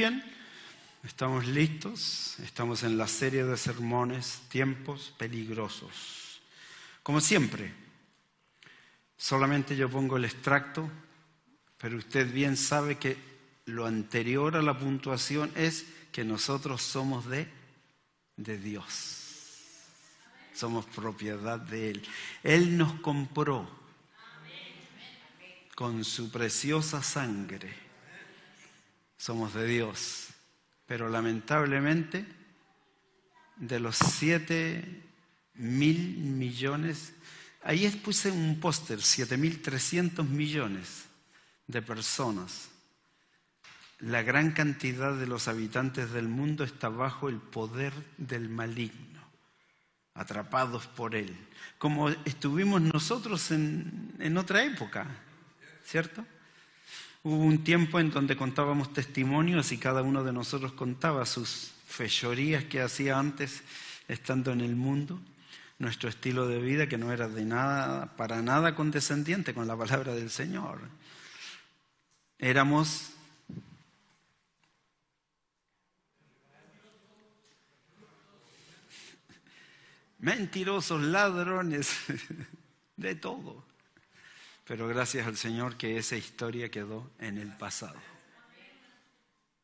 bien? ¿Estamos listos? Estamos en la serie de sermones Tiempos Peligrosos. Como siempre, solamente yo pongo el extracto, pero usted bien sabe que lo anterior a la puntuación es que nosotros somos de Dios. Somos propiedad de Él. Él nos compró con su preciosa sangre. Somos de Dios. Pero lamentablemente, de los 7.000 millones, ahí puse un póster, 7.300 millones de personas. La gran cantidad de los habitantes del mundo está bajo el poder del maligno, atrapados por él, como estuvimos nosotros en otra época, ¿cierto? Hubo un tiempo en donde contábamos testimonios y cada uno de nosotros contaba sus fechorías que hacía antes estando en el mundo, nuestro estilo de vida que no era de nada, para nada condescendiente con la palabra del Señor. Éramos mentirosos, ladrones, de todo. Pero gracias al Señor que esa historia quedó en el pasado.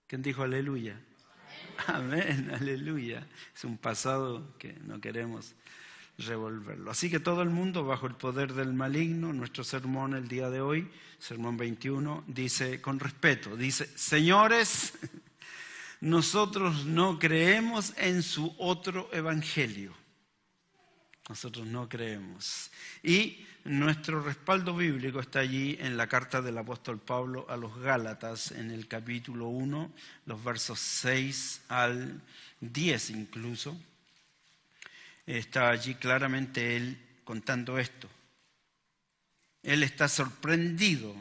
¿Quién dijo aleluya? Amén, aleluya. Es un pasado que no queremos revolverlo. Así que todo el mundo bajo el poder del maligno. Nuestro sermón el día de hoy, sermón 21, dice con respeto, dice: señores, nosotros no creemos en su otro evangelio. Nosotros no creemos. Y nuestro respaldo bíblico está allí en la carta del apóstol Pablo a los Gálatas, en el capítulo 1, los versos 6 al 10 incluso. Está allí claramente él contando esto. Él está sorprendido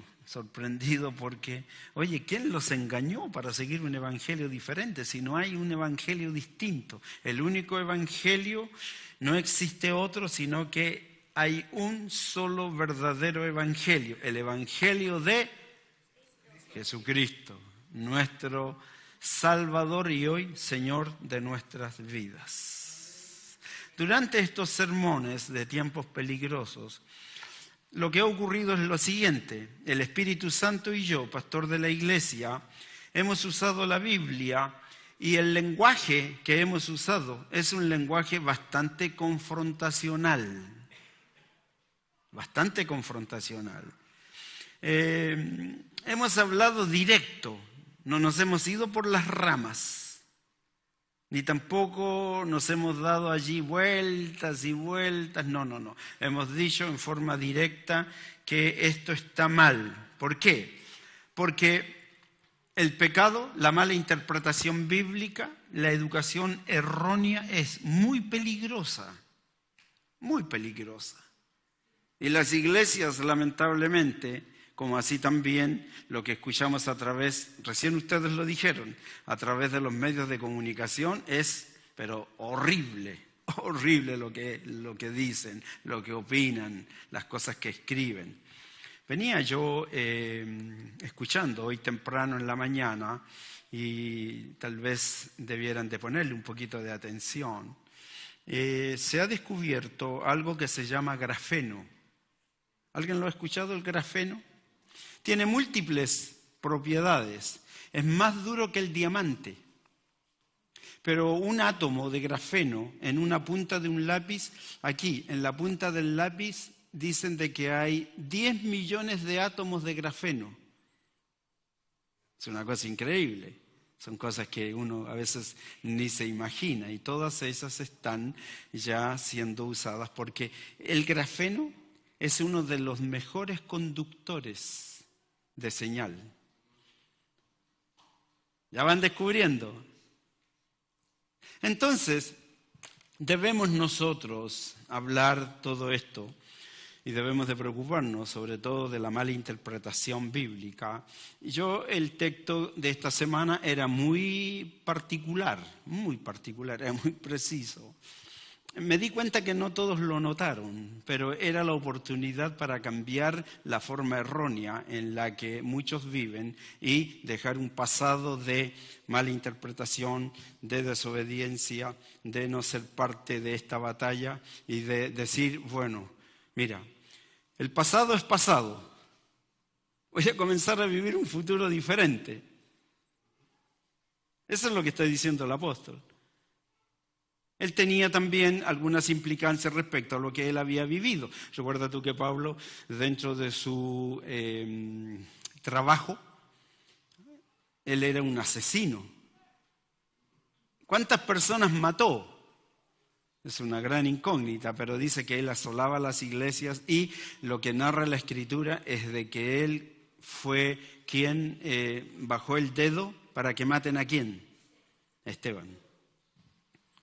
porque, oye, ¿quién los engañó para seguir un evangelio diferente si no hay un evangelio distinto? El único evangelio, no existe otro, sino que hay un solo verdadero evangelio, el evangelio de Jesucristo, nuestro Salvador y hoy Señor de nuestras vidas. Durante estos sermones de tiempos peligrosos, lo que ha ocurrido es lo siguiente: el Espíritu Santo y yo, pastor de la iglesia, hemos usado la Biblia y el lenguaje que hemos usado es un lenguaje bastante confrontacional. Bastante confrontacional. Hemos hablado directo, no nos hemos ido por las ramas, ni tampoco nos hemos dado allí vueltas y vueltas, no. Hemos dicho en forma directa que esto está mal. ¿Por qué? Porque el pecado, la mala interpretación bíblica, la educación errónea es muy peligrosa, muy peligrosa. Y las iglesias, lamentablemente, como así también lo que escuchamos a través, recién ustedes lo dijeron, a través de los medios de comunicación, es, pero horrible lo que dicen, lo que opinan, las cosas que escriben. Venía yo escuchando hoy temprano en la mañana, y tal vez debieran de ponerle un poquito de atención. Se ha descubierto algo que se llama grafeno. ¿Alguien lo ha escuchado, el grafeno? Tiene múltiples propiedades. Es más duro que el diamante. Pero un átomo de grafeno en una punta de un lápiz, aquí, en la punta del lápiz, dicen de que hay 10 millones de átomos de grafeno. Es una cosa increíble. Son cosas que uno a veces ni se imagina. Y todas esas están ya siendo usadas porque el grafeno es uno de los mejores conductores de señal. Ya van descubriendo. Entonces, debemos nosotros hablar todo esto y debemos de preocuparnos sobre todo de la mala interpretación bíblica. El texto de esta semana era muy particular, era muy preciso. Me di cuenta que no todos lo notaron, pero era la oportunidad para cambiar la forma errónea en la que muchos viven y dejar un pasado de mala interpretación, de desobediencia, de no ser parte de esta batalla y de decir, bueno, mira, el pasado es pasado, voy a comenzar a vivir un futuro diferente. Eso es lo que está diciendo el apóstol. Él tenía también algunas implicancias respecto a lo que él había vivido. Recuerda tú que Pablo, dentro de su trabajo, él era un asesino. ¿Cuántas personas mató? Es una gran incógnita, pero dice que él asolaba las iglesias y lo que narra la Escritura es de que él fue quien bajó el dedo para que maten ¿a quién? Esteban.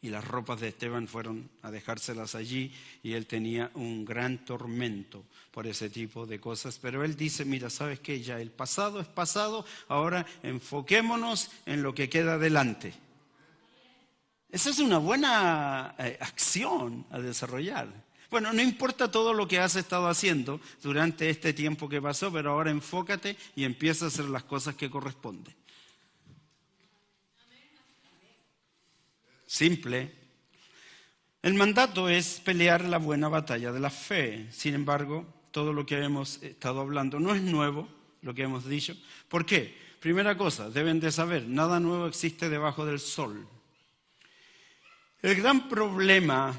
Y las ropas de Esteban fueron a dejárselas allí y él tenía un gran tormento por ese tipo de cosas. Pero él dice, mira, ¿sabes qué? Ya el pasado es pasado, ahora enfoquémonos en lo que queda adelante. Esa es una buena acción a desarrollar. Bueno, no importa todo lo que has estado haciendo durante este tiempo que pasó, pero ahora enfócate y empieza a hacer las cosas que corresponden. Simple. El mandato es pelear la buena batalla de la fe. Sin embargo, todo lo que hemos estado hablando no es nuevo, lo que hemos dicho. ¿Por qué? Primera cosa, deben de saber, nada nuevo existe debajo del sol. El gran problema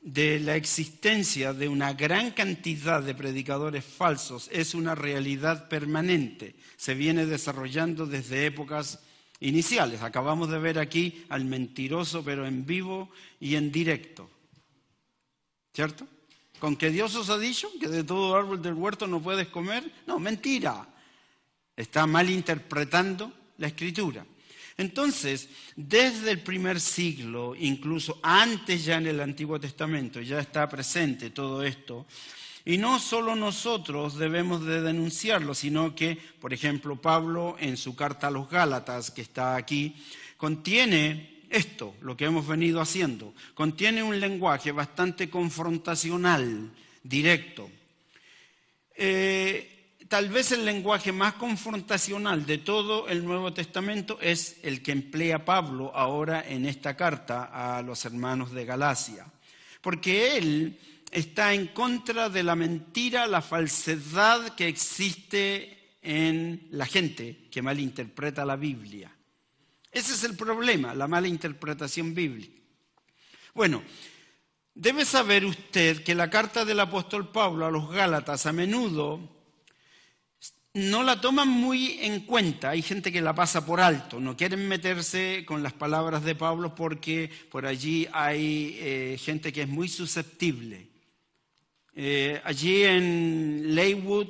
de la existencia de una gran cantidad de predicadores falsos es una realidad permanente. Se viene desarrollando desde épocas iniciales. Acabamos de ver aquí al mentiroso, pero en vivo y en directo. ¿Cierto? ¿Con que Dios os ha dicho que de todo árbol del huerto no puedes comer? No, mentira. Está malinterpretando la Escritura. Entonces, desde el primer siglo, incluso antes ya en el Antiguo Testamento, ya está presente todo esto. Y no solo nosotros debemos de denunciarlo, sino que, por ejemplo, Pablo en su carta a los Gálatas, que está aquí, contiene esto, lo que hemos venido haciendo. Contiene un lenguaje bastante confrontacional, directo. Tal vez el lenguaje más confrontacional de todo el Nuevo Testamento es el que emplea Pablo ahora en esta carta a los hermanos de Galacia. Porque él está en contra de la mentira, la falsedad que existe en la gente que malinterpreta la Biblia. Ese es el problema, la mala interpretación bíblica. Bueno, debe saber usted que la carta del apóstol Pablo a los Gálatas a menudo no la toman muy en cuenta. Hay gente que la pasa por alto, no quieren meterse con las palabras de Pablo porque por allí hay gente que es muy susceptible. Allí en Leywood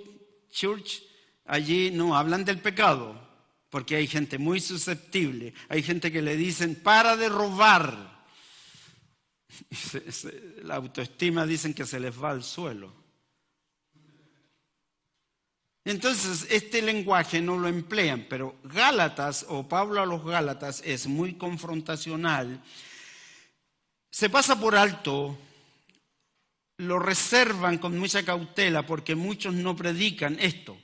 Church, allí no hablan del pecado, porque hay gente muy susceptible. Hay gente que le dicen, para de robar. La autoestima dicen que se les va al suelo. Entonces, este lenguaje no lo emplean, pero Gálatas, o Pablo a los Gálatas, es muy confrontacional. Se pasa por alto, lo reservan con mucha cautela porque muchos no predican esto.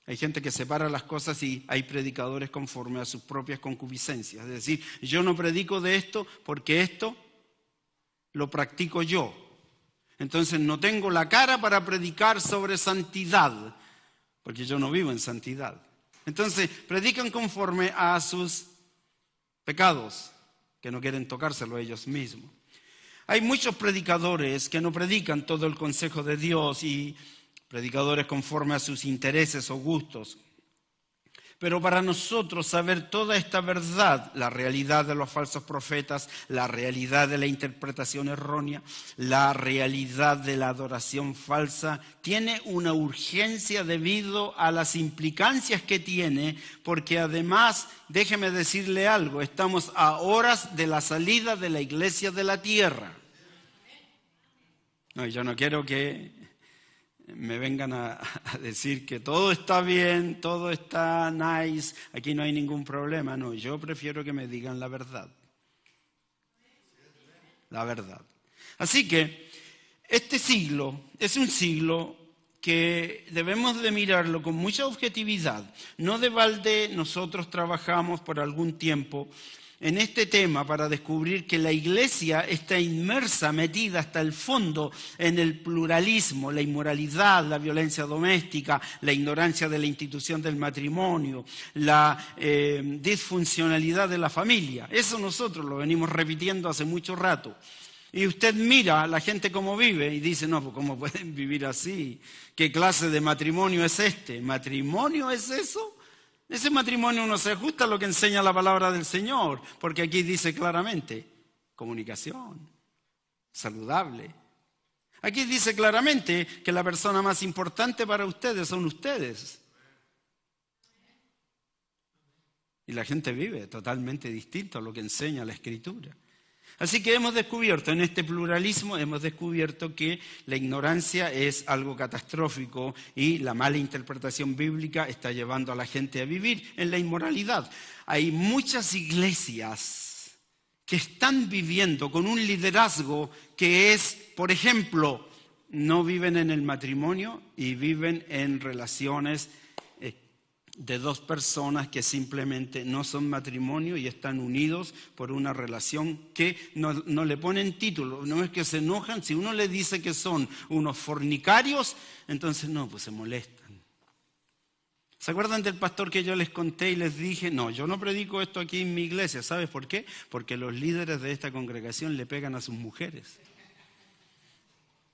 Hay gente que separa las cosas y hay predicadores conforme a sus propias concupiscencias. Es decir, yo no predico de esto porque esto lo practico yo. Entonces no tengo la cara para predicar sobre santidad, porque yo no vivo en santidad. Entonces predican conforme a sus pecados, que no quieren tocárselo ellos mismos. Hay muchos predicadores que no predican todo el consejo de Dios y predicadores conforme a sus intereses o gustos. Pero para nosotros saber toda esta verdad, la realidad de los falsos profetas, la realidad de la interpretación errónea, la realidad de la adoración falsa, tiene una urgencia debido a las implicancias que tiene, porque además, déjeme decirle algo, estamos a horas de la salida de la iglesia de la tierra. No, yo no quiero que me vengan a decir que todo está bien, todo está nice, aquí no hay ningún problema. No, yo prefiero que me digan la verdad. La verdad. Así que este siglo es un siglo que debemos de mirarlo con mucha objetividad. No de balde nosotros trabajamos por algún tiempo en este tema para descubrir que la Iglesia está inmersa, metida hasta el fondo en el pluralismo, la inmoralidad, la violencia doméstica, la ignorancia de la institución del matrimonio, la disfuncionalidad de la familia. Eso nosotros lo venimos repitiendo hace mucho rato. Y usted mira a la gente cómo vive y dice, no, pues ¿cómo pueden vivir así? ¿Qué clase de matrimonio es este? ¿Matrimonio es eso? Ese matrimonio no se ajusta a lo que enseña la palabra del Señor, porque aquí dice claramente, comunicación, saludable. Aquí dice claramente que la persona más importante para ustedes son ustedes. Y la gente vive totalmente distinto a lo que enseña la Escritura. Así que hemos descubierto, en este pluralismo, hemos descubierto que la ignorancia es algo catastrófico y la mala interpretación bíblica está llevando a la gente a vivir en la inmoralidad. Hay muchas iglesias que están viviendo con un liderazgo que es, por ejemplo, no viven en el matrimonio y viven en relaciones de dos personas que simplemente no son matrimonio y están unidos por una relación que no le ponen título, no es que se enojan, si uno le dice que son unos fornicarios, entonces no, pues se molestan. ¿Se acuerdan del pastor que yo les conté y les dije, no, yo no predico esto aquí en mi iglesia? ¿Sabes por qué? Porque los líderes de esta congregación le pegan a sus mujeres.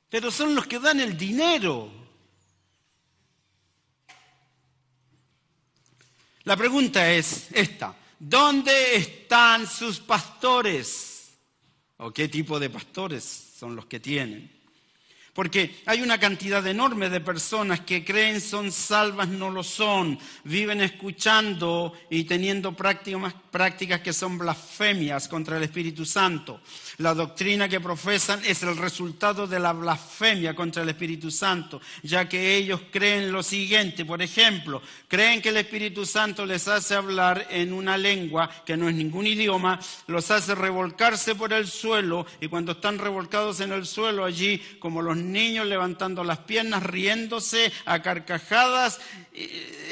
Pero son los que dan el dinero. La pregunta es esta, ¿dónde están sus pastores? ¿O qué tipo de pastores son los que tienen? Porque hay una cantidad enorme de personas que creen son salvas, no lo son, viven escuchando y teniendo prácticas que son blasfemias contra el Espíritu Santo. La doctrina que profesan es el resultado de la blasfemia contra el Espíritu Santo, ya que ellos creen lo siguiente, por ejemplo, creen que el Espíritu Santo les hace hablar en una lengua que no es ningún idioma, los hace revolcarse por el suelo y cuando están revolcados en el suelo allí, como los niños levantando las piernas, riéndose a carcajadas,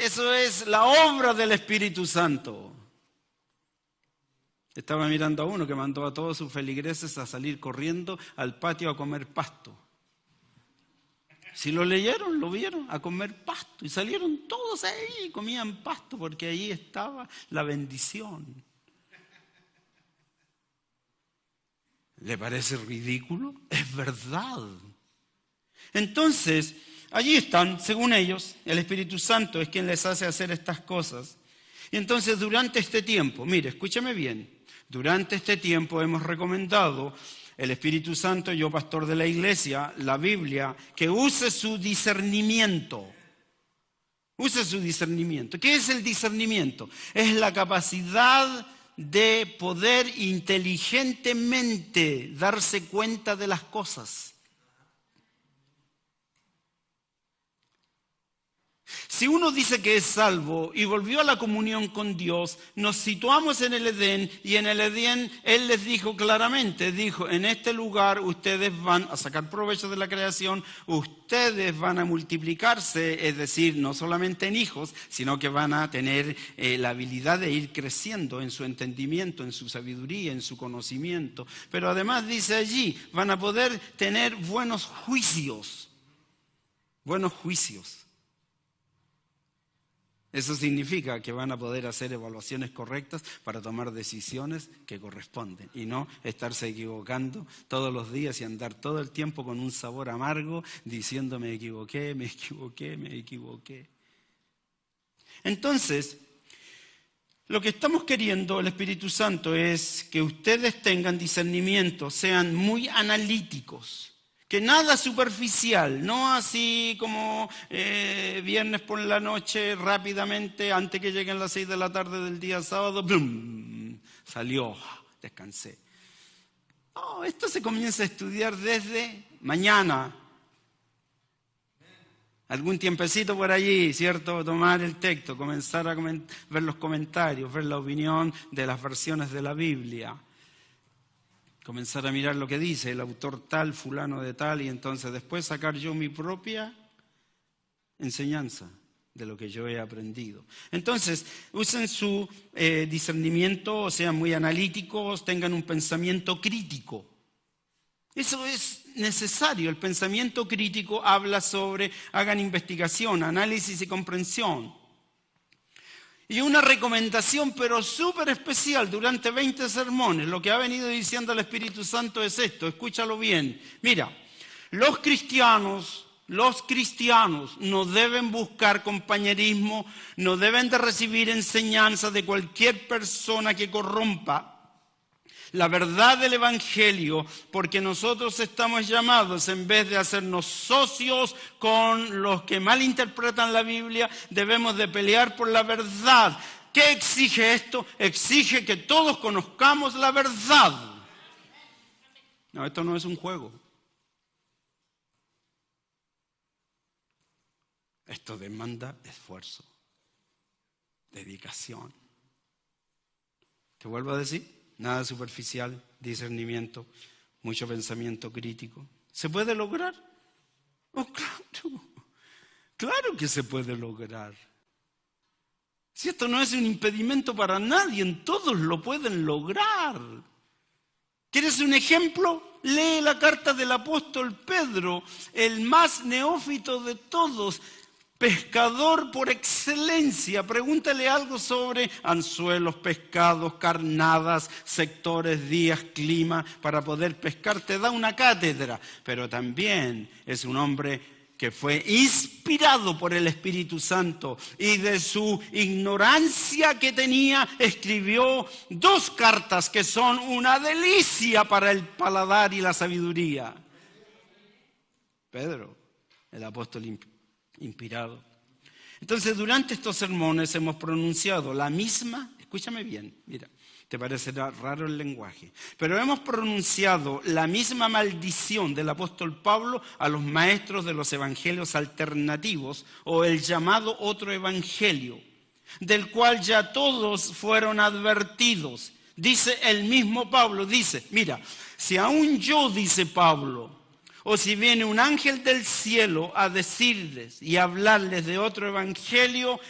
eso es la obra del Espíritu Santo. Estaba mirando a uno que mandó a todos sus feligreses a salir corriendo al patio a comer pasto. Si lo leyeron, lo vieron, a comer pasto. Y salieron todos ahí y comían pasto porque ahí estaba la bendición. ¿Le parece ridículo? Es verdad. Entonces, allí están, según ellos, el Espíritu Santo es quien les hace hacer estas cosas. Y entonces durante este tiempo, mire, escúcheme bien, durante este tiempo hemos recomendado el Espíritu Santo, yo pastor de la iglesia, la Biblia, que use su discernimiento. Use su discernimiento. ¿Qué es el discernimiento? Es la capacidad de poder inteligentemente darse cuenta de las cosas. Si uno dice que es salvo y volvió a la comunión con Dios, nos situamos en el Edén y en el Edén Él les dijo claramente, dijo, en este lugar ustedes van a sacar provecho de la creación, ustedes van a multiplicarse, es decir, no solamente en hijos, sino que van a tener la habilidad de ir creciendo en su entendimiento, en su sabiduría, en su conocimiento. Pero además dice allí, van a poder tener buenos juicios. Buenos juicios. Eso significa que van a poder hacer evaluaciones correctas para tomar decisiones que corresponden y no estarse equivocando todos los días y andar todo el tiempo con un sabor amargo diciendo me equivoqué, me equivoqué, me equivoqué. Entonces, lo que estamos queriendo, el Espíritu Santo, es que ustedes tengan discernimiento, sean muy analíticos. Que nada superficial, no así como viernes por la noche, rápidamente, antes que lleguen las 6 de la tarde del día sábado, ¡blum! Salió, descansé. No, esto se comienza a estudiar desde mañana. Algún tiempecito por allí, ¿cierto? Tomar el texto, comenzar a ver los comentarios, ver la opinión de las versiones de la Biblia. Comenzar a mirar lo que dice el autor tal, fulano de tal, y entonces después sacar yo mi propia enseñanza de lo que yo he aprendido. Entonces, usen su discernimiento, sean muy analíticos, tengan un pensamiento crítico. Eso es necesario. El pensamiento crítico habla sobre, hagan investigación, análisis y comprensión. Y una recomendación, pero súper especial, durante 20 sermones, lo que ha venido diciendo el Espíritu Santo es esto, escúchalo bien. Mira, los cristianos no deben buscar compañerismo, no deben de recibir enseñanza de cualquier persona que corrompa la verdad del Evangelio, porque nosotros estamos llamados, en vez de hacernos socios con los que malinterpretan la Biblia, debemos de pelear por la verdad. ¿Qué exige esto? Exige que todos conozcamos la verdad. No, esto no es un juego. Esto demanda esfuerzo, dedicación. Te vuelvo a decir. Nada superficial, discernimiento, mucho pensamiento crítico. ¿Se puede lograr? Oh, claro que se puede lograr. Si esto no es un impedimento para nadie, todos lo pueden lograr. ¿Quieres un ejemplo? Lee la carta del apóstol Pedro, el más neófito de todos, pescador por excelencia. Pregúntale algo sobre anzuelos, pescados, carnadas, sectores, días, clima, para poder pescar. Te da una cátedra, pero también es un hombre que fue inspirado por el Espíritu Santo y de su ignorancia que tenía escribió 2 cartas que son una delicia para el paladar y la sabiduría. Pedro, el apóstol inspirado. Entonces, durante estos sermones hemos pronunciado la misma, escúchame bien, mira, te parecerá raro el lenguaje, pero hemos pronunciado la misma maldición del apóstol Pablo a los maestros de los evangelios alternativos o el llamado otro evangelio, del cual ya todos fueron advertidos. Dice el mismo Pablo, dice, mira, si aún yo, dice Pablo, o si viene un ángel del cielo a decirles y hablarles de otro evangelio,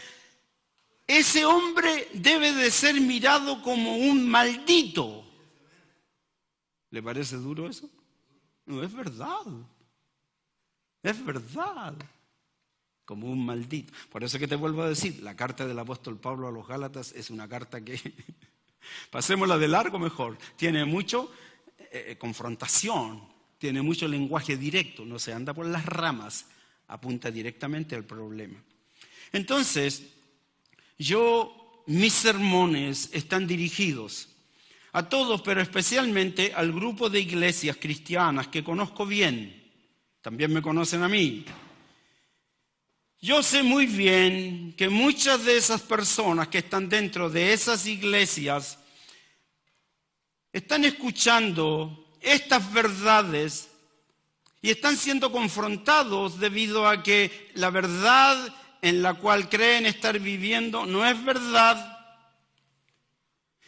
ese hombre debe de ser mirado como un maldito. ¿Le parece duro eso? No, es verdad. Es verdad. Como un maldito. Por eso que te vuelvo a decir, la carta del apóstol Pablo a los Gálatas es una carta que, pasémosla de largo mejor, tiene mucho confrontación. Tiene mucho lenguaje directo, no se anda por las ramas, apunta directamente al problema. Entonces, mis sermones están dirigidos a todos, pero especialmente al grupo de iglesias cristianas que conozco bien. También me conocen a mí. Yo sé muy bien que muchas de esas personas que están dentro de esas iglesias están escuchando estas verdades y están siendo confrontados debido a que la verdad en la cual creen estar viviendo no es verdad.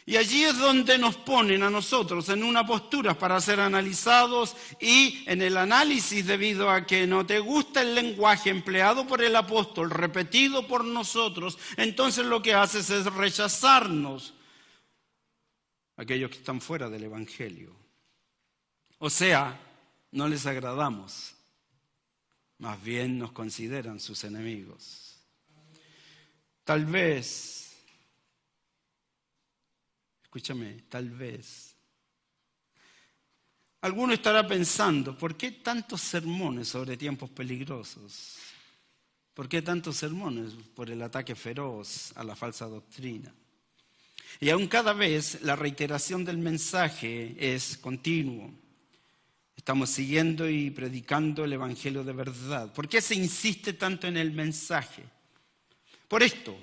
Y allí es donde nos ponen a nosotros en una postura para ser analizados y en el análisis, debido a que no te gusta el lenguaje empleado por el apóstol, repetido por nosotros, entonces lo que haces es rechazarnos, aquellos que están fuera del evangelio. O sea, no les agradamos, más bien nos consideran sus enemigos. Tal vez, escúchame, tal vez, alguno estará pensando, ¿por qué tantos sermones sobre tiempos peligrosos? ¿Por qué tantos sermones por el ataque feroz a la falsa doctrina? Y aún cada vez la reiteración del mensaje es continuo. Estamos siguiendo y predicando el evangelio de verdad. ¿Por qué se insiste tanto en el mensaje? Por esto.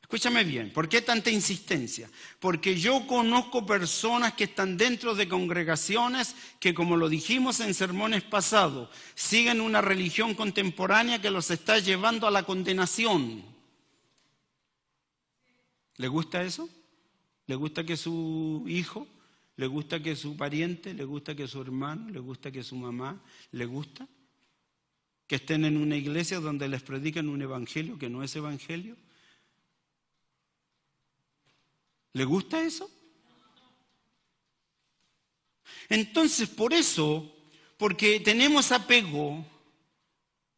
Escúchame bien, ¿por qué tanta insistencia? Porque yo conozco personas que están dentro de congregaciones que, como lo dijimos en sermones pasados, siguen una religión contemporánea que los está llevando a la condenación. ¿Le gusta eso? ¿Le gusta que su hijo ¿Le gusta que su pariente, le gusta que su hermano, le gusta que su mamá, le gusta que estén en una iglesia donde les predican un evangelio que no es evangelio? ¿Le gusta eso? Entonces, por eso, porque tenemos apego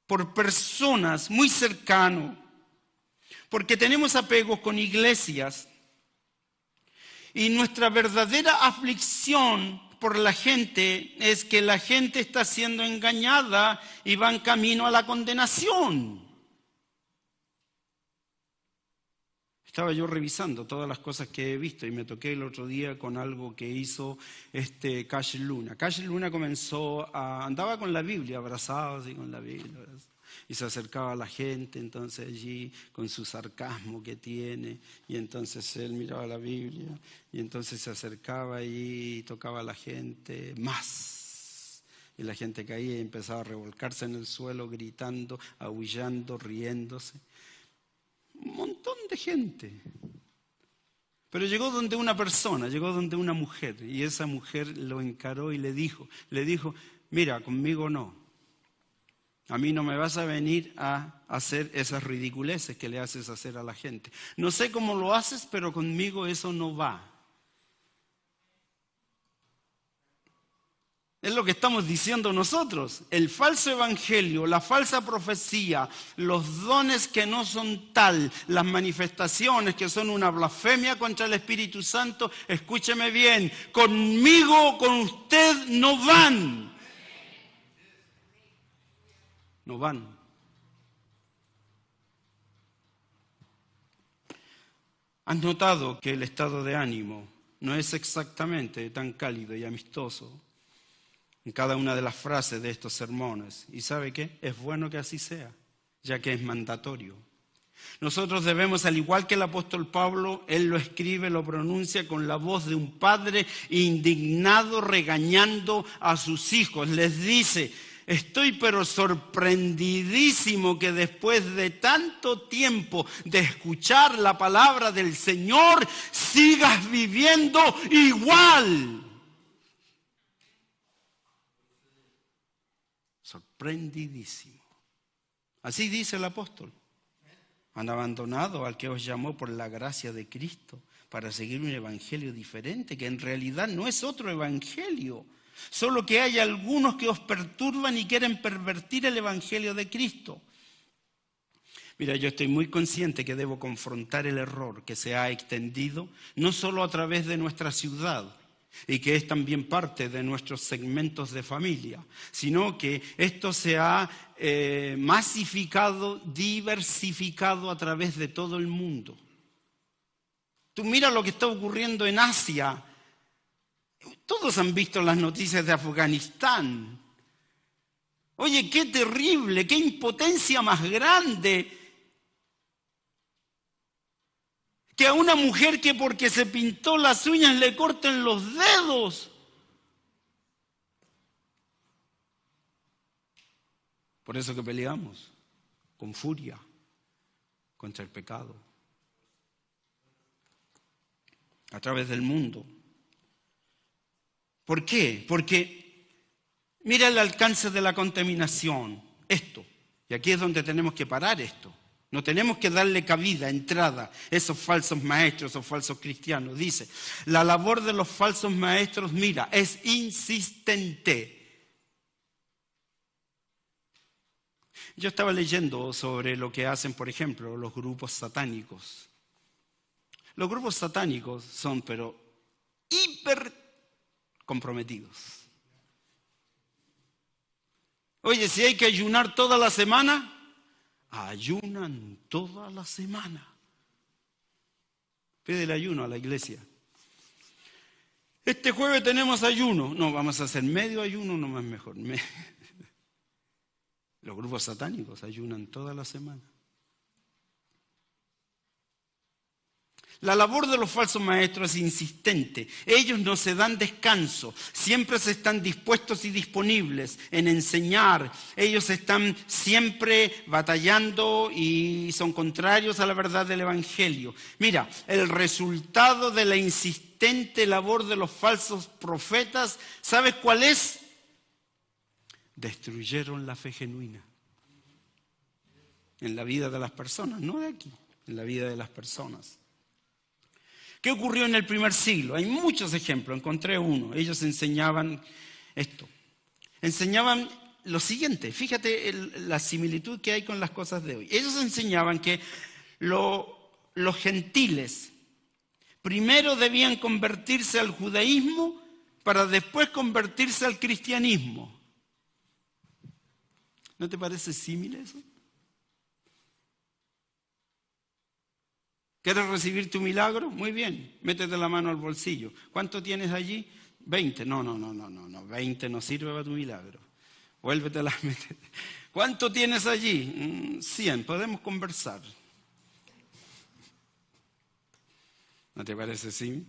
por personas muy cercanas, porque tenemos apego con iglesias, y nuestra verdadera aflicción por la gente es que la gente está siendo engañada y va en camino a la condenación. Estaba yo revisando todas las cosas que he visto y me toqué el otro día con algo que hizo Cash Luna. Cash Luna andaba con la Biblia, abrazado así con la Biblia, y se acercaba a la gente, entonces allí con su sarcasmo que tiene, y entonces él miraba la Biblia, y entonces se acercaba allí y tocaba a la gente más. Y la gente caía y empezaba a revolcarse en el suelo, gritando, aullando, riéndose. Un montón de gente. Pero llegó donde una persona, llegó donde una mujer, y esa mujer lo encaró y le dijo, mira, conmigo no. A mí no me vas a venir a hacer esas ridiculeces que le haces hacer a la gente. No sé cómo lo haces, pero conmigo eso no va. Es lo que estamos diciendo nosotros. El falso evangelio, la falsa profecía, los dones que no son tal, las manifestaciones que son una blasfemia contra el Espíritu Santo, escúcheme bien, conmigo, con usted no van. No van. ¿Has notado que el estado de ánimo no es exactamente tan cálido y amistoso en cada una de las frases de estos sermones? ¿Y sabe qué? Es bueno que así sea, ya que es mandatorio. Nosotros debemos, al igual que el apóstol Pablo, él lo escribe, lo pronuncia con la voz de un padre indignado, regañando a sus hijos. Les dice: estoy pero sorprendidísimo que después de tanto tiempo de escuchar la palabra del Señor, sigas viviendo igual. Sorprendidísimo. Así dice el apóstol. Han abandonado al que os llamó por la gracia de Cristo para seguir un evangelio diferente, que en realidad no es otro evangelio. Solo que hay algunos que os perturban y quieren pervertir el evangelio de Cristo. Mira, yo estoy muy consciente que debo confrontar el error que se ha extendido, no solo a través de nuestra ciudad, y que es también parte de nuestros segmentos de familia, sino que esto se ha masificado, diversificado a través de todo el mundo. Tú mira lo que está ocurriendo en Asia. Todos han visto las noticias de Afganistán. Oye, qué terrible, qué impotencia más grande. Que a una mujer que porque se pintó las uñas le corten los dedos. Por eso que peleamos con furia contra el pecado. A través del mundo. ¿Por qué? Porque mira el alcance de la contaminación. Esto. Y aquí es donde tenemos que parar esto. No tenemos que darle cabida, entrada a esos falsos maestros o falsos cristianos. Dice, la labor de los falsos maestros, mira, es insistente. Yo estaba leyendo sobre lo que hacen, por ejemplo, los grupos satánicos. Los grupos satánicos son, pero, hiper comprometidos. Oye, si hay que ayunar toda la semana, ayunan toda la semana. Pídele ayuno a la iglesia. Este jueves tenemos ayuno. No, vamos a hacer medio ayuno, no más mejor. Los grupos satánicos ayunan toda la semana. La labor de los falsos maestros es insistente. Ellos no se dan descanso. Siempre se están dispuestos y disponibles en enseñar. Ellos están siempre batallando y son contrarios a la verdad del Evangelio. Mira, el resultado de la insistencia insistente labor de los falsos profetas, ¿sabes cuál es? Destruyeron la fe genuina en la vida de las personas, no de aquí, en la vida de las personas. ¿Qué ocurrió en el primer siglo? Hay muchos ejemplos, encontré uno. Ellos enseñaban esto. Enseñaban lo siguiente, fíjate la similitud que hay con las cosas de hoy. Ellos enseñaban que los gentiles primero debían convertirse al judaísmo para después convertirse al cristianismo. ¿No te parece símil eso? ¿Quieres recibir tu milagro? Muy bien, métete la mano al bolsillo. ¿Cuánto tienes allí? 20. No, 20 no sirve para tu milagro. Vuélvetela a meter. ¿Cuánto tienes allí? 100, podemos conversar. ¿No te parece símil?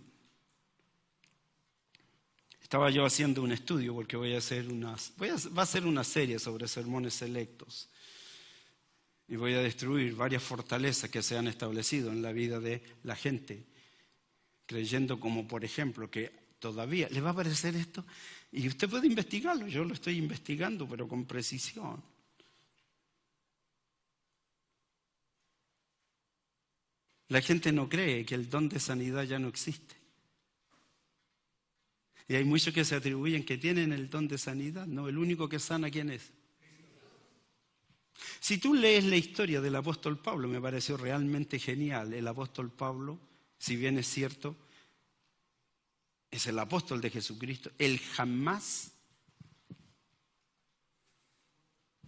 Estaba yo haciendo un estudio porque va a ser una serie sobre sermones selectos. Y voy a destruir varias fortalezas que se han establecido en la vida de la gente, creyendo como, por ejemplo, que todavía le va a parecer esto, y usted puede investigarlo, yo lo estoy investigando, pero con precisión. La gente no cree que el don de sanidad ya no existe. Y hay muchos que se atribuyen que tienen el don de sanidad. No, el único que sana, ¿quién es? Si tú lees la historia del apóstol Pablo, me pareció realmente genial. El apóstol Pablo, si bien es cierto, es el apóstol de Jesucristo, él jamás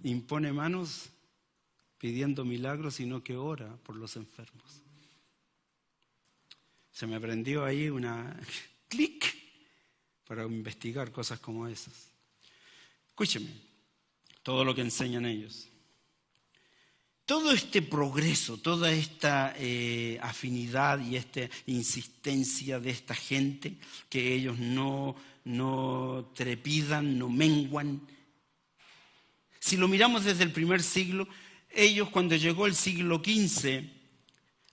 impone manos pidiendo milagros, sino que ora por los enfermos. Se me prendió ahí una clic para investigar cosas como esas. Escúcheme, todo lo que enseñan ellos. Todo este progreso, toda esta afinidad y esta insistencia de esta gente, que ellos no trepidan, no menguan. Si lo miramos desde el primer siglo, ellos cuando llegó el siglo XV,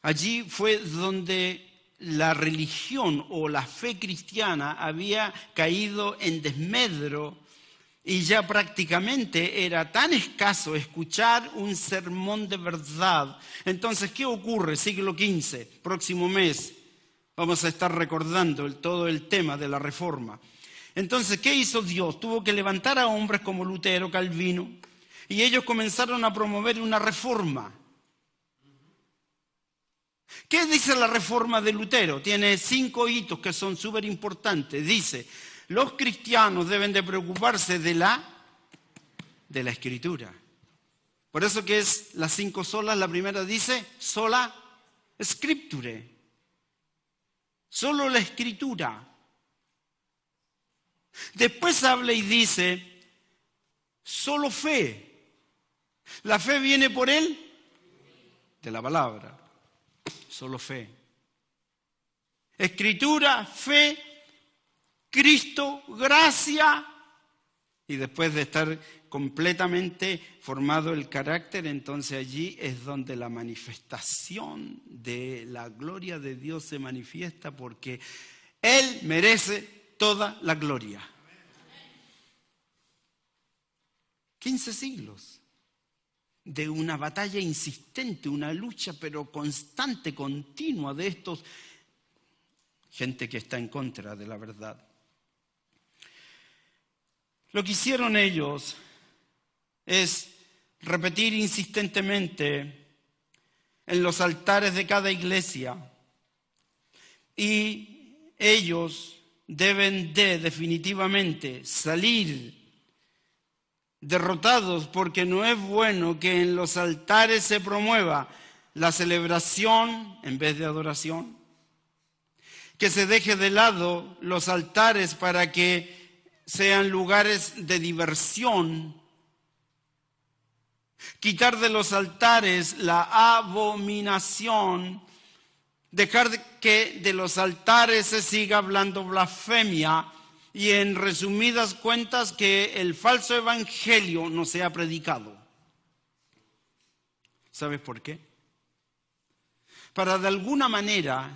allí fue donde la religión o la fe cristiana había caído en desmedro. Y ya prácticamente era tan escaso escuchar un sermón de verdad. Entonces, ¿qué ocurre? Siglo XV, próximo mes, vamos a estar recordando todo el tema de la Reforma. Entonces, ¿qué hizo Dios? Tuvo que levantar a hombres como Lutero, Calvino, y ellos comenzaron a promover una reforma. ¿Qué dice la Reforma de Lutero? Tiene 5 hitos que son súper importantes. Dice: los cristianos deben de preocuparse de la Escritura. Por eso que es las 5 solas, la primera dice sola scripture. Solo la Escritura. Después habla y dice solo fe. La fe viene por él de la palabra. Solo fe. Escritura, fe, Cristo, gracia, y después de estar completamente formado el carácter, entonces allí es donde la manifestación de la gloria de Dios se manifiesta, porque Él merece toda la gloria. 15 siglos de una batalla insistente, una lucha pero constante, continua de estos, gente que está en contra de la verdad. Lo que hicieron ellos es repetir insistentemente en los altares de cada iglesia, y ellos deben de definitivamente salir derrotados, porque no es bueno que en los altares se promueva la celebración en vez de adoración, que se deje de lado los altares para que sean lugares de diversión, quitar de los altares la abominación, dejar que de los altares se siga hablando blasfemia, y en resumidas cuentas que el falso evangelio no sea predicado. ¿Sabes por qué? Para de alguna manera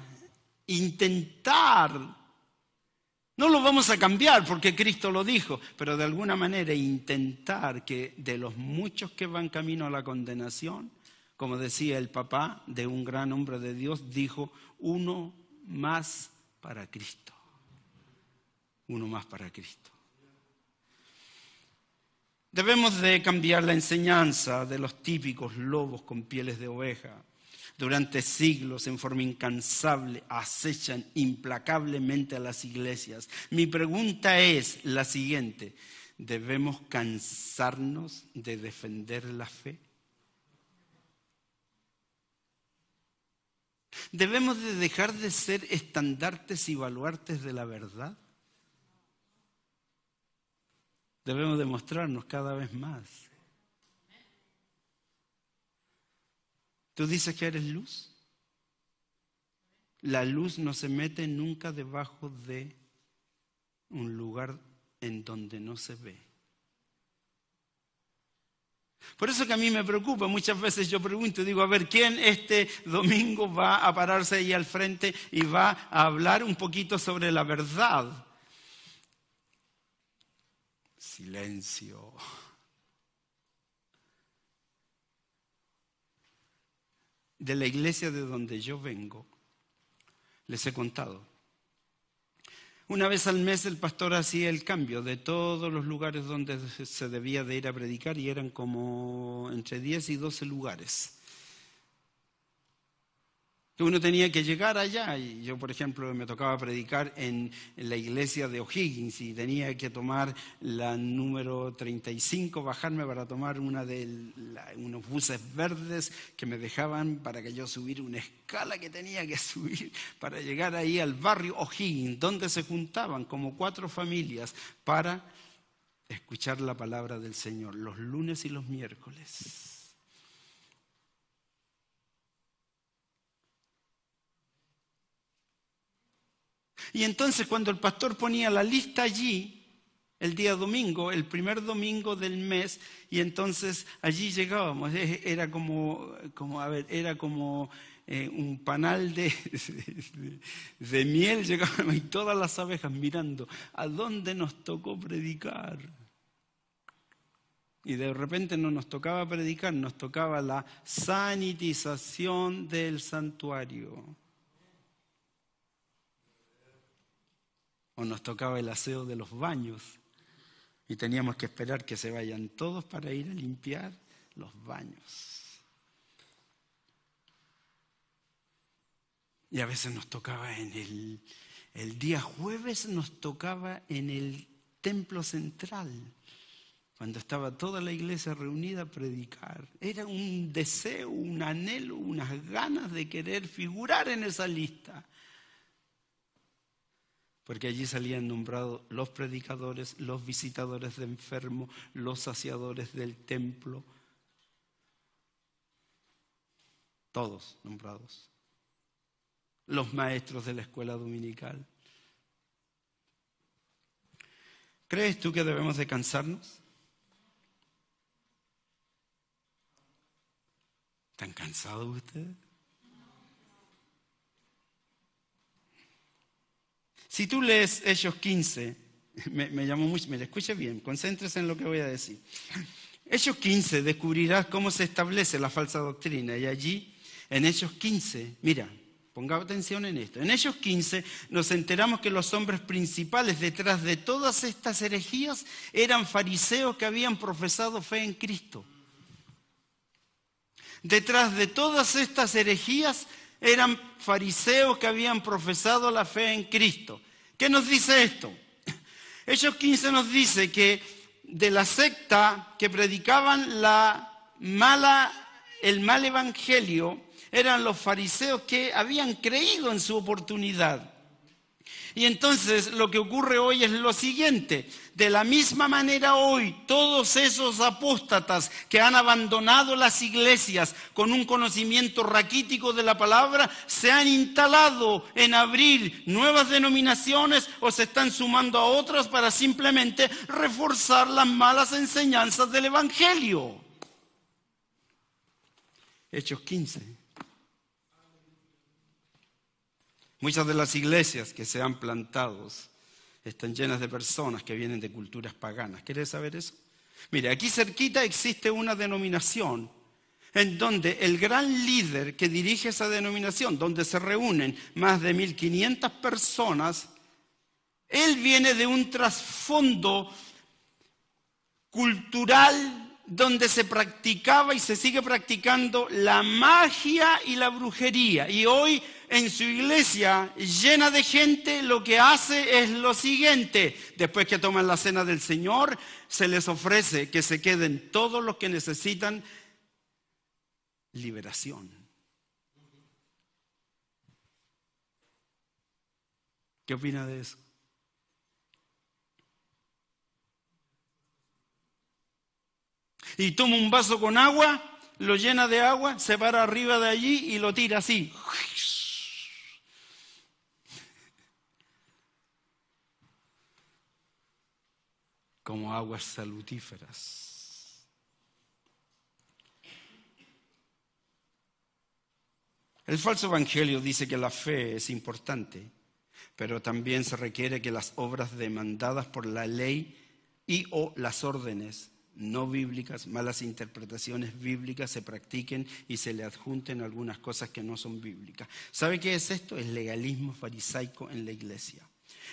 intentar No lo vamos a cambiar porque Cristo lo dijo, pero de alguna manera intentar que de los muchos que van camino a la condenación, como decía el papá de un gran hombre de Dios, dijo, uno más para Cristo. Uno más para Cristo. Debemos de cambiar la enseñanza de los típicos lobos con pieles de oveja. Durante siglos, en forma incansable, acechan implacablemente a las iglesias. Mi pregunta es la siguiente: ¿debemos cansarnos de defender la fe? ¿Debemos de dejar de ser estandartes y baluartes de la verdad? Debemos demostrarnos cada vez más. ¿Tú dices que eres luz? La luz no se mete nunca debajo de un lugar en donde no se ve. Por eso que a mí me preocupa, muchas veces yo pregunto, digo, a ver, ¿quién este domingo va a pararse ahí al frente y va a hablar un poquito sobre la verdad? Silencio. De la iglesia de donde yo vengo, les he contado. Una vez al mes el pastor hacía el cambio de todos los lugares donde se debía de ir a predicar y eran como entre 10 y 12 lugares. Que uno tenía que llegar allá y yo, por ejemplo, me tocaba predicar en la iglesia de O'Higgins y tenía que tomar la número 35, bajarme para tomar unos buses verdes que me dejaban para que yo subiera una escala que tenía que subir para llegar ahí al barrio O'Higgins, donde se juntaban como 4 familias para escuchar la palabra del Señor, los lunes y los miércoles. Y entonces cuando el pastor ponía la lista allí, el día domingo, el primer domingo del mes, y entonces allí llegábamos, era como un panal de miel, llegábamos y todas las abejas mirando, ¿a dónde nos tocó predicar? Y de repente no nos tocaba predicar, nos tocaba la sanitización del santuario. O nos tocaba el aseo de los baños y teníamos que esperar que se vayan todos para ir a limpiar los baños. Y a veces nos tocaba el día jueves, nos tocaba en el templo central, cuando estaba toda la iglesia reunida a predicar. Era un deseo, un anhelo, unas ganas de querer figurar en esa lista. Porque allí salían nombrados los predicadores, los visitadores de enfermos, los saciadores del templo. Todos nombrados. Los maestros de la escuela dominical. ¿Crees tú que debemos de cansarnos? ¿Están cansados ustedes? Si tú lees Hechos 15, me llamó mucho, mira, escuche bien, concéntrese en lo que voy a decir. Hechos 15 descubrirás cómo se establece la falsa doctrina y allí, en Hechos 15, mira, ponga atención en esto. En Hechos 15 nos enteramos que los hombres principales detrás de todas estas herejías eran fariseos que habían profesado fe en Cristo. Detrás de todas estas herejías eran fariseos que habían profesado la fe en Cristo. ¿Qué nos dice esto? Hechos 15 nos dice que de la secta que predicaban el mal evangelio eran los fariseos que habían creído en su oportunidad. Y entonces lo que ocurre hoy es lo siguiente: de la misma manera hoy todos esos apóstatas que han abandonado las iglesias con un conocimiento raquítico de la palabra se han instalado en abrir nuevas denominaciones o se están sumando a otras para simplemente reforzar las malas enseñanzas del evangelio. Hechos 15. Muchas de las iglesias que se han plantado Están llenas de personas que vienen de culturas paganas. ¿Quieres saber eso? Mire, aquí cerquita existe una denominación en donde el gran líder que dirige esa denominación, donde se reúnen más de 1.500 personas, él viene de un trasfondo cultural donde se practicaba y se sigue practicando la magia y la brujería. Y hoy en su iglesia llena de gente lo que hace es lo siguiente. Después que toman la cena del Señor, se les ofrece que se queden todos los que necesitan liberación. ¿Qué opina de eso? Y toma un vaso con agua, lo llena de agua, se para arriba de allí y lo tira así. Como aguas salutíferas. El falso evangelio dice que la fe es importante, pero también se requiere que las obras demandadas por la ley y o las órdenes no bíblicas, malas interpretaciones bíblicas se practiquen y se le adjunten algunas cosas que no son bíblicas. ¿Sabe qué es esto? Es legalismo farisaico en la iglesia.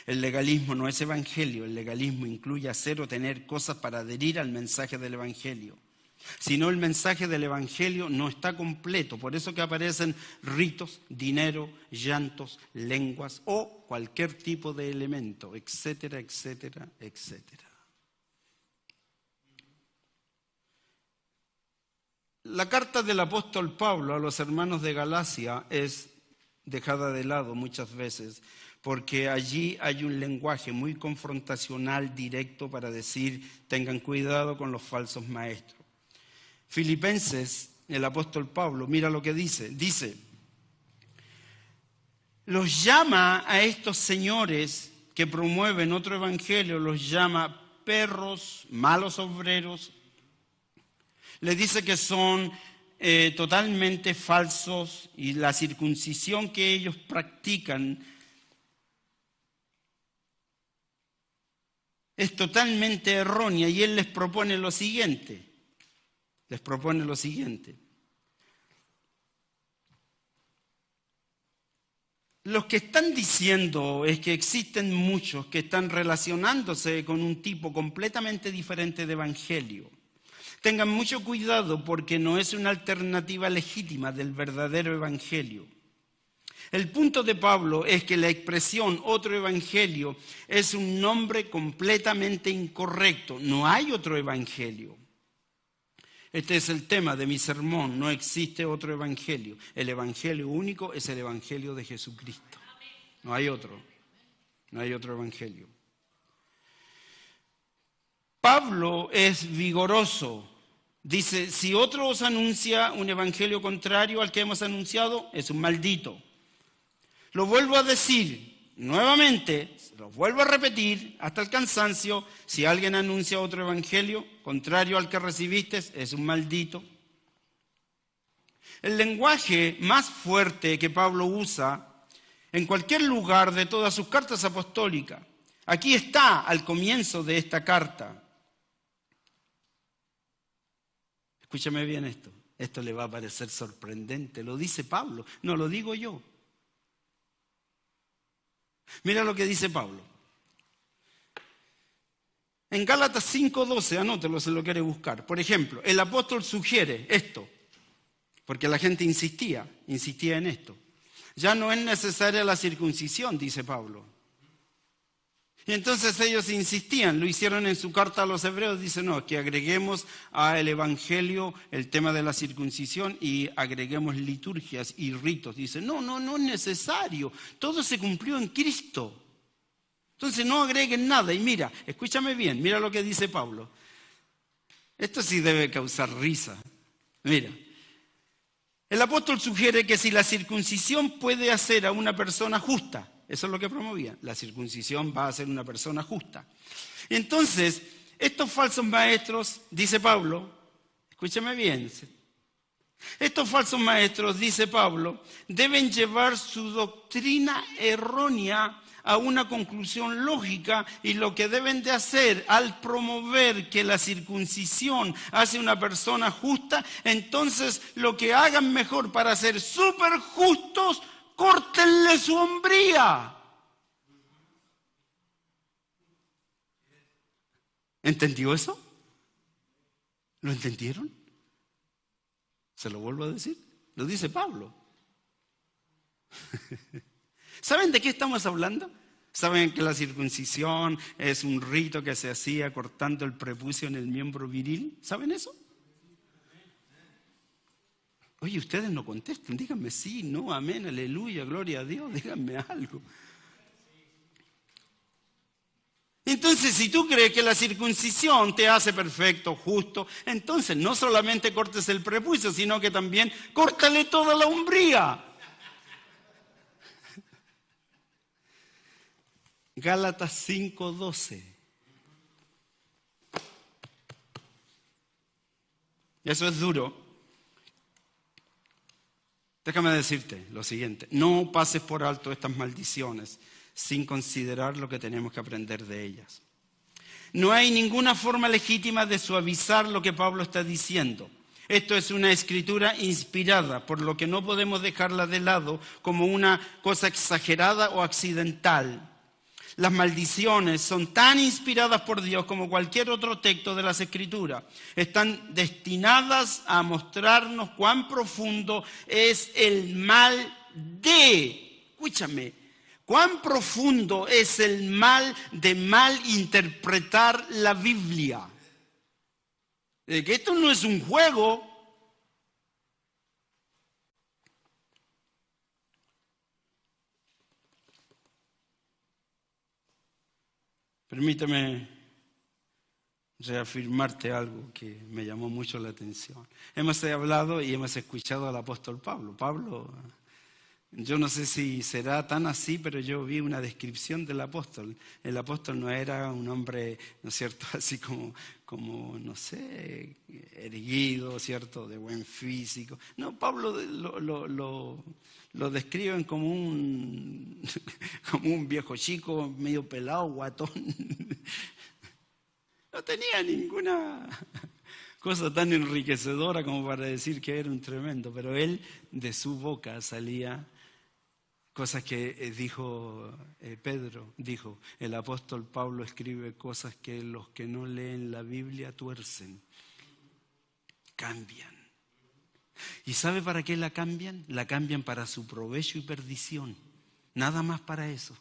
El legalismo no es evangelio, el legalismo incluye hacer o tener cosas para adherir al mensaje del evangelio. Si no, el mensaje del evangelio no está completo. Por eso que aparecen ritos, dinero, llantos, lenguas o cualquier tipo de elemento, etcétera, etcétera, etcétera. La carta del apóstol Pablo a los hermanos de Galacia es dejada de lado muchas veces porque allí hay un lenguaje muy confrontacional, directo, para decir tengan cuidado con los falsos maestros. Filipenses, el apóstol Pablo, mira lo que dice. Dice, los llama a estos señores que promueven otro evangelio, los llama perros, malos obreros. Les dice que son totalmente falsos y la circuncisión que ellos practican es totalmente errónea y él les propone lo siguiente. Lo que están diciendo es que existen muchos que están relacionándose con un tipo completamente diferente de evangelio. Tengan mucho cuidado porque no es una alternativa legítima del verdadero evangelio. El punto de Pablo es que la expresión otro evangelio es un nombre completamente incorrecto. No hay otro evangelio. Este es el tema de mi sermón. No existe otro evangelio. El evangelio único es el evangelio de Jesucristo. No hay otro. No hay otro evangelio. Pablo es vigoroso. Dice, si otro os anuncia un evangelio contrario al que hemos anunciado, es un maldito. Lo vuelvo a decir nuevamente, lo vuelvo a repetir hasta el cansancio, si alguien anuncia otro evangelio contrario al que recibiste, es un maldito. El lenguaje más fuerte que Pablo usa en cualquier lugar de todas sus cartas apostólicas, aquí está al comienzo de esta carta. Escúchame bien esto. Esto le va a parecer sorprendente. Lo dice Pablo, no lo digo yo. Mira lo que dice Pablo. En Gálatas 5:12, anótelo si lo quiere buscar. Por ejemplo, el apóstol sugiere esto, porque la gente insistía en esto. Ya no es necesaria la circuncisión, dice Pablo. Y entonces ellos insistían, lo hicieron en su carta a los hebreos, dice no, que agreguemos al evangelio el tema de la circuncisión y agreguemos liturgias y ritos. Dice, no es necesario, todo se cumplió en Cristo. Entonces no agreguen nada. Y mira, escúchame bien, mira lo que dice Pablo. Esto sí debe causar risa. Mira, el apóstol sugiere que si la circuncisión puede hacer a una persona justa, eso es lo que promovía. La circuncisión va a ser una persona justa. Entonces, estos falsos maestros, dice Pablo, escúchame bien, Estos falsos maestros, dice Pablo, deben llevar su doctrina errónea a una conclusión lógica, y lo que deben de hacer al promover que la circuncisión hace una persona justa, entonces lo que hagan mejor para ser súper justos, córtenle su hombría. ¿Entendió eso? ¿Lo entendieron? Se lo vuelvo a decir. Lo dice Pablo. ¿Saben de qué estamos hablando? ¿Saben que la circuncisión es un rito que se hacía cortando el prepucio en el miembro viril? ¿Saben eso? Oye, ustedes no contesten, díganme sí, no, amén, aleluya, gloria a Dios, díganme algo. Entonces, si tú crees que la circuncisión te hace perfecto, justo, entonces no solamente cortes el prepucio, sino que también córtale toda la hombría. Gálatas 5:12. Eso es duro. Déjame decirte lo siguiente: no pases por alto estas maldiciones sin considerar lo que tenemos que aprender de ellas. No hay ninguna forma legítima de suavizar lo que Pablo está diciendo. Esto es una escritura inspirada, por lo que no podemos dejarla de lado como una cosa exagerada o accidental. Las maldiciones son tan inspiradas por Dios como cualquier otro texto de las Escrituras. Están destinadas a mostrarnos cuán profundo es el mal escúchame, cuán profundo es el mal de mal interpretar la Biblia. De que esto no es un juego. Permíteme reafirmarte algo que me llamó mucho la atención. Hemos hablado y hemos escuchado al apóstol Pablo. Pablo, yo no sé si será tan así, pero yo vi una descripción del apóstol. El apóstol no era un hombre, ¿no es cierto?, así como no sé, erguido, ¿cierto?, de buen físico. No, Pablo lo describen como un viejo chico, medio pelado, guatón. No tenía ninguna cosa tan enriquecedora como para decir que era un tremendo, pero él, de su boca salía cosas que dijo Pedro, dijo, el apóstol Pablo escribe cosas que los que no leen la Biblia tuercen, cambian. ¿Y sabe para qué la cambian? La cambian para su provecho y perdición, nada más para eso.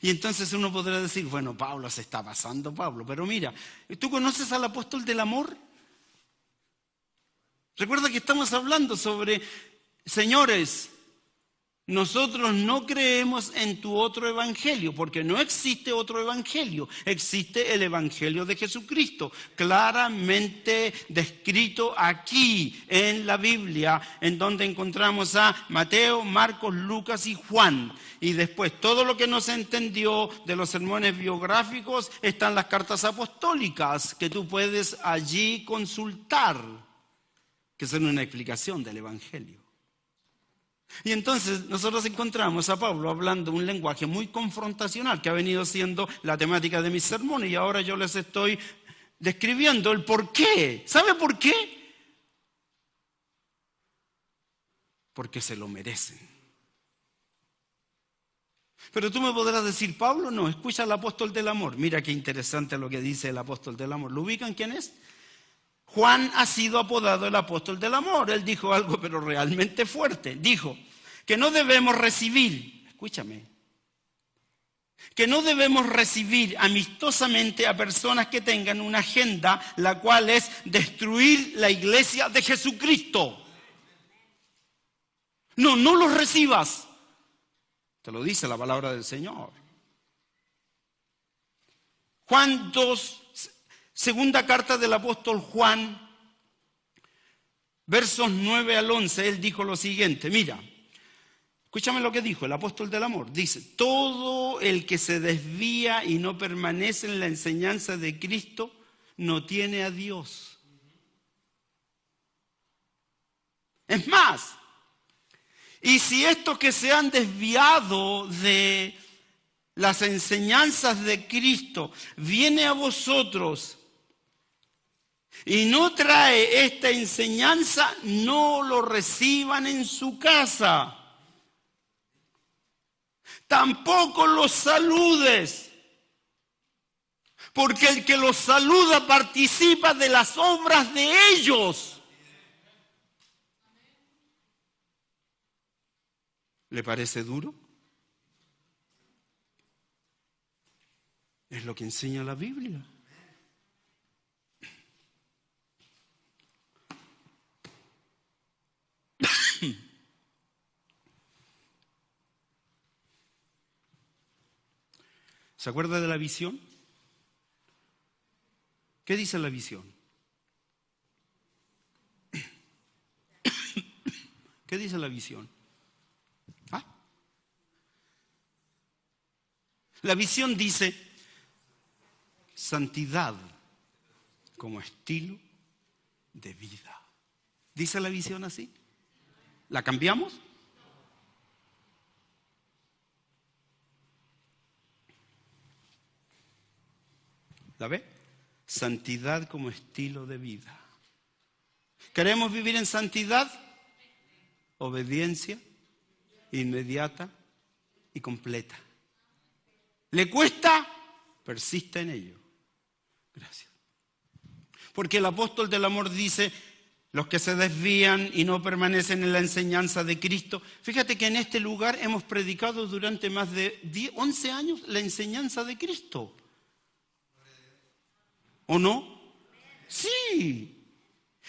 Y entonces uno podrá decir, bueno, Pablo se está pasando, Pablo, pero mira, ¿tú conoces al apóstol del amor? Recuerda que estamos hablando sobre, señores, nosotros no creemos en tu otro evangelio, porque no existe otro evangelio, existe el evangelio de Jesucristo, claramente descrito aquí en la Biblia, en donde encontramos a Mateo, Marcos, Lucas y Juan. Y después todo lo que no se entendió de los sermones biográficos están las cartas apostólicas, que tú puedes allí consultar, que son una explicación del evangelio. Y entonces nosotros encontramos a Pablo hablando un lenguaje muy confrontacional que ha venido siendo la temática de mis sermones, y ahora yo les estoy describiendo el por qué. ¿Sabe por qué? Porque se lo merecen. Pero tú me podrás decir, Pablo, no, escucha al apóstol del amor. Mira qué interesante lo que dice el apóstol del amor. ¿Lo ubican quién es? Juan ha sido apodado el apóstol del amor. Él dijo algo pero realmente fuerte. Dijo que no debemos recibir, escúchame, que no debemos recibir amistosamente a personas que tengan una agenda, la cual es destruir la iglesia de Jesucristo. No los recibas. Te lo dice la palabra del Señor. Juan 2, segunda carta del apóstol Juan, versos 9 al 11, él dijo lo siguiente, mira, escúchame lo que dijo el apóstol del amor, dice, todo el que se desvía y no permanece en la enseñanza de Cristo no tiene a Dios. Es más, y si estos que se han desviado de las enseñanzas de Cristo viene a vosotros y no trae esta enseñanza, no lo reciban en su casa. Tampoco los saludes, porque el que los saluda participa de las obras de ellos. ¿Le parece duro? Es lo que enseña la Biblia. ¿Se acuerda de la visión? ¿Qué dice la visión? ¿Qué dice la visión? ¿Ah? La visión dice santidad como estilo de vida. ¿Dice la visión así? ¿La cambiamos? ¿La ve? Santidad como estilo de vida. ¿Queremos vivir en santidad? Obediencia inmediata y completa. ¿Le cuesta? Persista en ello. Gracias. Porque el apóstol del amor dice, los que se desvían y no permanecen en la enseñanza de Cristo. Fíjate que en este lugar hemos predicado durante más de 11 años la enseñanza de Cristo. ¿O no? Sí.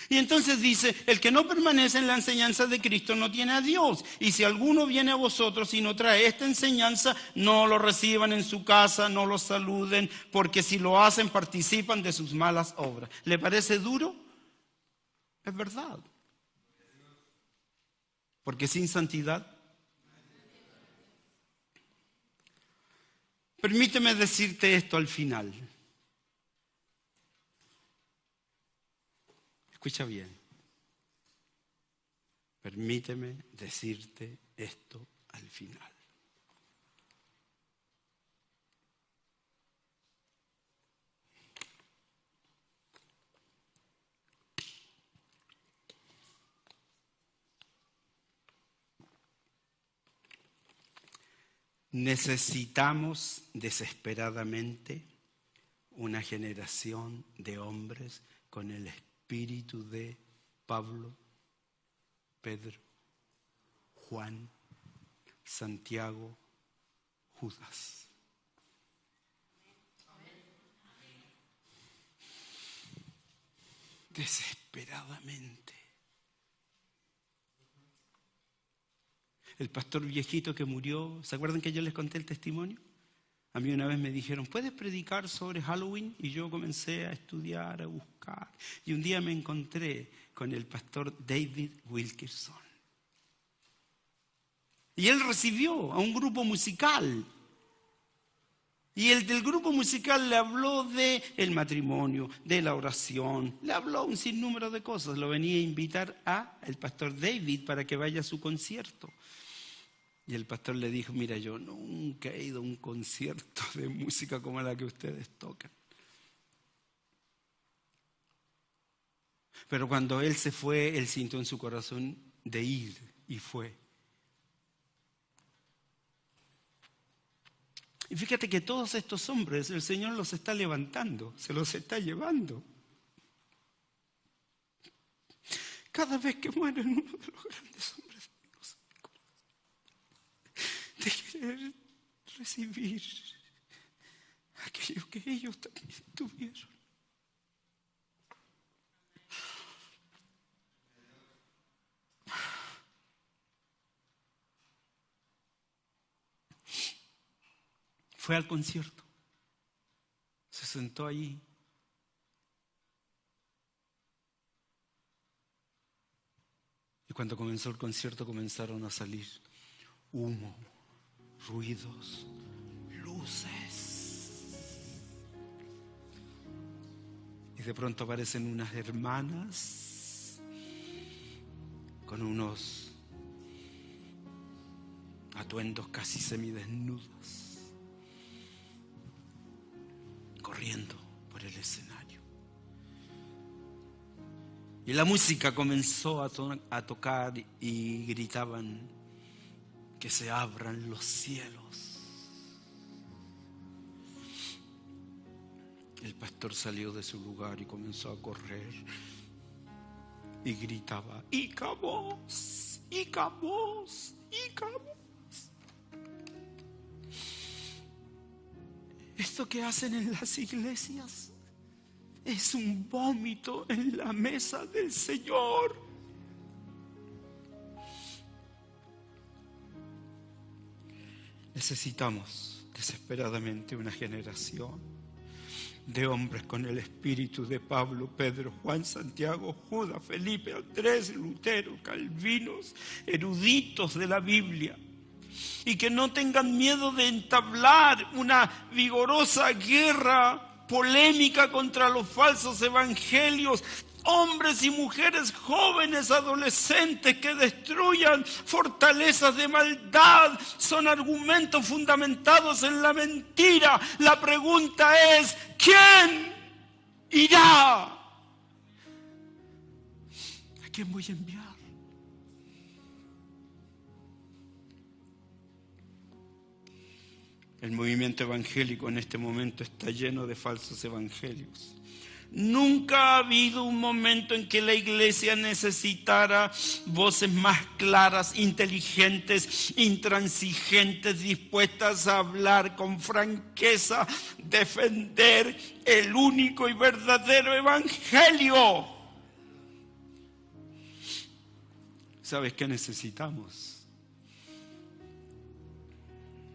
Y entonces dice, el que no permanece en la enseñanza de Cristo no tiene a Dios. Y si alguno viene a vosotros y no trae esta enseñanza, no lo reciban en su casa, no lo saluden, porque si lo hacen participan de sus malas obras. ¿Le parece duro? Es verdad. Porque sin santidad. Permíteme decirte esto al final. Escucha bien. Permíteme decirte esto al final. Necesitamos desesperadamente una generación de hombres con el espíritu de Pablo, Pedro, Juan, Santiago, Judas. Desesperadamente. El pastor viejito que murió, ¿se acuerdan que yo les conté el testimonio? A mí una vez me dijeron, ¿puedes predicar sobre Halloween? Y yo comencé a estudiar, a buscar. Y un día me encontré con el pastor David Wilkerson. Y él recibió a un grupo musical. Y el del grupo musical le habló del matrimonio, de la oración. Le habló un sinnúmero de cosas. Lo venía a invitar al pastor David para que vaya a su concierto. Y el pastor le dijo, mira, yo nunca he ido a un concierto de música como la que ustedes tocan. Pero cuando él se fue, él sintió en su corazón de ir y fue. Y fíjate que todos estos hombres, el Señor los está levantando, se los está llevando. Cada vez que mueren uno de los grandes hombres de querer recibir aquello que ellos también tuvieron. Fue al concierto, se sentó allí. Y cuando comenzó el concierto comenzaron a salir humo, ruidos, luces. Y de pronto aparecen unas hermanas con unos atuendos casi semidesnudos, corriendo por el escenario. Y la música comenzó a tocar y gritaban: que se abran los cielos. El pastor salió de su lugar y comenzó a correr y gritaba: ¡Icabos! ¡Icabos! ¡Icabos! Esto que hacen en las iglesias es un vómito en la mesa del Señor. Necesitamos desesperadamente una generación de hombres con el espíritu de Pablo, Pedro, Juan, Santiago, Judas, Felipe, Andrés, Lutero, Calvinos, eruditos de la Biblia, y que no tengan miedo de entablar una vigorosa guerra polémica contra los falsos evangelios. Hombres y mujeres jóvenes, adolescentes que destruyan fortalezas de maldad, son argumentos fundamentados en la mentira. La pregunta es: ¿quién irá? ¿A quién voy a enviar? El movimiento evangélico en este momento está lleno de falsos evangelios. Nunca ha habido un momento en que la iglesia necesitara voces más claras, inteligentes, intransigentes, dispuestas a hablar con franqueza, defender el único y verdadero evangelio. ¿Sabes qué necesitamos?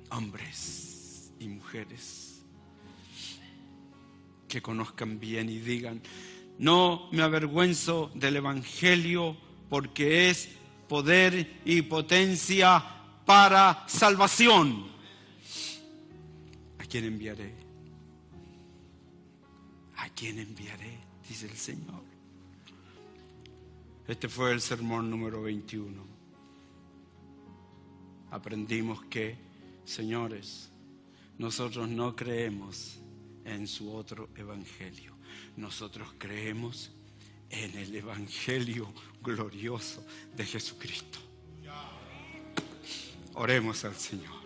Hombres y mujeres que conozcan bien y digan: no me avergüenzo del evangelio, porque es poder y potencia para salvación. ¿A quién enviaré? ¿A quién enviaré?, dice el Señor. Este fue el sermón número 21. Aprendimos que, señores, nosotros no creemos en su otro evangelio. Nosotros creemos en el evangelio glorioso de Jesucristo. Oremos al Señor.